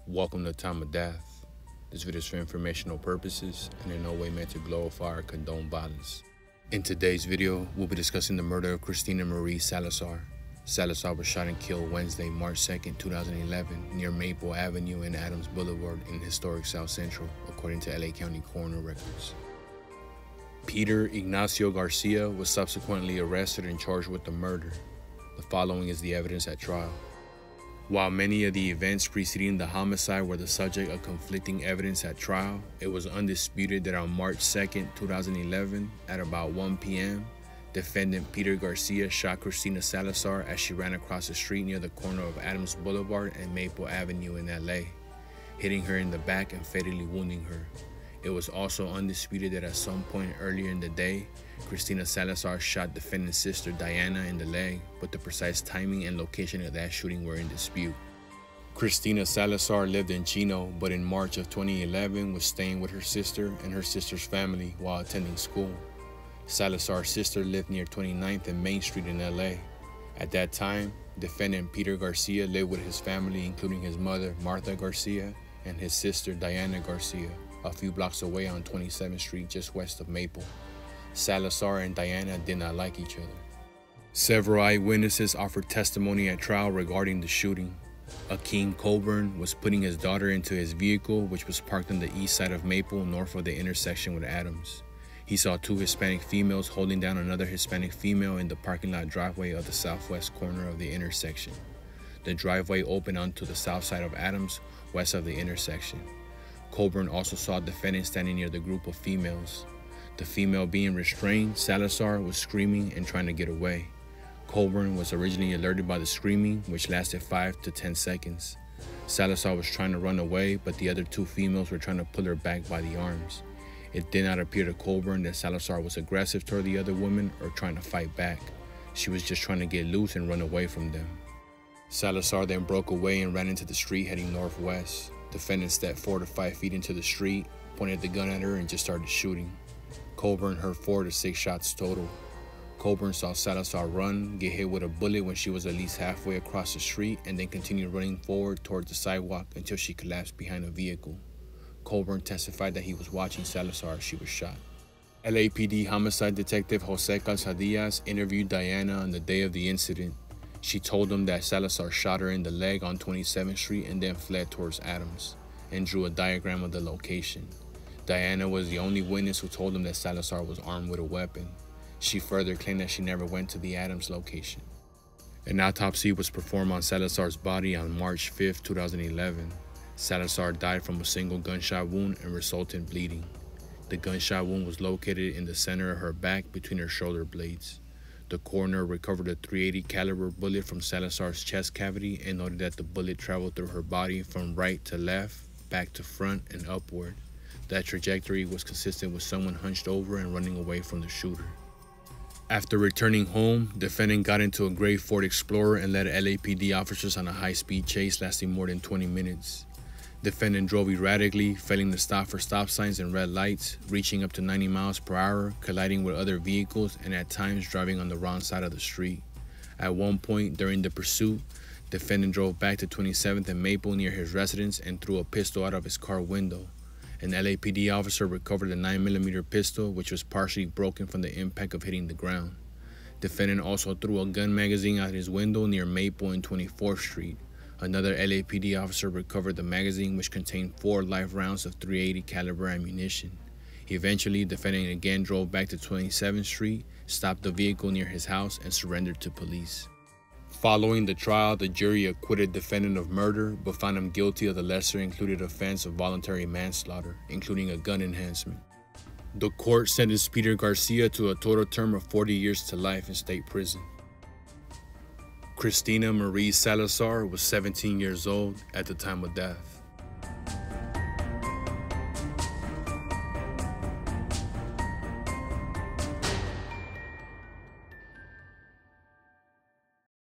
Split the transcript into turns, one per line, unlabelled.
Welcome to Time of Death. This video is for informational purposes and in no way meant to glorify or condone violence. In today's video, we'll be discussing the murder of Cristina Marie Salazar. Salazar was shot and killed Wednesday, March 2nd, 2011, near Maple Avenue and Adams Boulevard in historic South Central, according to LA County coroner records. Peter Ignacio Garcia was subsequently arrested and charged with the murder. The following is the evidence at trial. While many of the events preceding the homicide were the subject of conflicting evidence at trial, it was undisputed that on March 2nd, 2011, at about 1 p.m., defendant Peter Garcia shot Cristina Salazar as she ran across the street near the corner of Adams Boulevard and Maple Avenue in LA, hitting her in the back and fatally wounding her. It was also undisputed that at some point earlier in the day, Cristina Salazar shot defendant's sister Diana in the leg, but the precise timing and location of that shooting were in dispute. Cristina Salazar lived in Chino, but in March of 2011 was staying with her sister and her sister's family while attending school. Salazar's sister lived near 29th and Main Street in LA. At that time, defendant Peter Garcia lived with his family, including his mother, Martha Garcia, and his sister, Diana Garcia, a few blocks away on 27th Street, just west of Maple. Salazar and Diana did not like each other. Several eyewitnesses offered testimony at trial regarding the shooting. Akeem Coburn was putting his daughter into his vehicle, which was parked on the east side of Maple, north of the intersection with Adams. He saw two Hispanic females holding down another Hispanic female in the parking lot driveway of the southwest corner of the intersection. The driveway opened onto the south side of Adams, west of the intersection. Coburn also saw the defendant standing near the group of females. The female being restrained, Salazar was screaming and trying to get away. Coburn was originally alerted by the screaming, which lasted 5 to 10 seconds. Salazar was trying to run away, but the other two females were trying to pull her back by the arms. It did not appear to Coburn that Salazar was aggressive toward the other women or trying to fight back. She was just trying to get loose and run away from them. Salazar then broke away and ran into the street heading northwest. Defendant stepped 4 to 5 feet into the street, pointed the gun at her, and just started shooting. Coburn heard 4 to 6 shots total. Coburn saw Salazar run, get hit with a bullet when she was at least halfway across the street, and then continued running forward towards the sidewalk until she collapsed behind a vehicle. Coburn testified that he was watching Salazar as she was shot. LAPD homicide detective Jose Calzadillas interviewed Diana on the day of the incident. She told him that Salazar shot her in the leg on 27th Street and then fled towards Adams, and drew a diagram of the location. Diana was the only witness who told him that Salazar was armed with a weapon. She further claimed that she never went to the Adams location. An autopsy was performed on Salazar's body on March 5, 2011. Salazar died from a single gunshot wound and resultant bleeding. The gunshot wound was located in the center of her back between her shoulder blades. The coroner recovered a .380 caliber bullet from Salazar's chest cavity and noted that the bullet traveled through her body from right to left, back to front, and upward. That trajectory was consistent with someone hunched over and running away from the shooter. After returning home, defendant got into a gray Ford Explorer and led LAPD officers on a high-speed chase lasting more than 20 minutes. Defendant drove erratically, failing to stop for stop signs and red lights, reaching up to 90 miles per hour, colliding with other vehicles, and at times driving on the wrong side of the street. At one point during the pursuit, defendant drove back to 27th and Maple near his residence and threw a pistol out of his car window. An LAPD officer recovered a 9mm pistol, which was partially broken from the impact of hitting the ground. Defendant also threw a gun magazine out his window near Maple and 24th Street. Another LAPD officer recovered the magazine, which contained 4 live rounds of .380 caliber ammunition. Eventually, defendant again drove back to 27th Street, stopped the vehicle near his house, and surrendered to police. Following the trial, the jury acquitted defendant of murder, but found him guilty of the lesser-included offense of voluntary manslaughter, including a gun enhancement. The court sentenced Peter Garcia to a total term of 40 years to life in state prison. Cristina Marie Salazar was 17 years old at the time of death.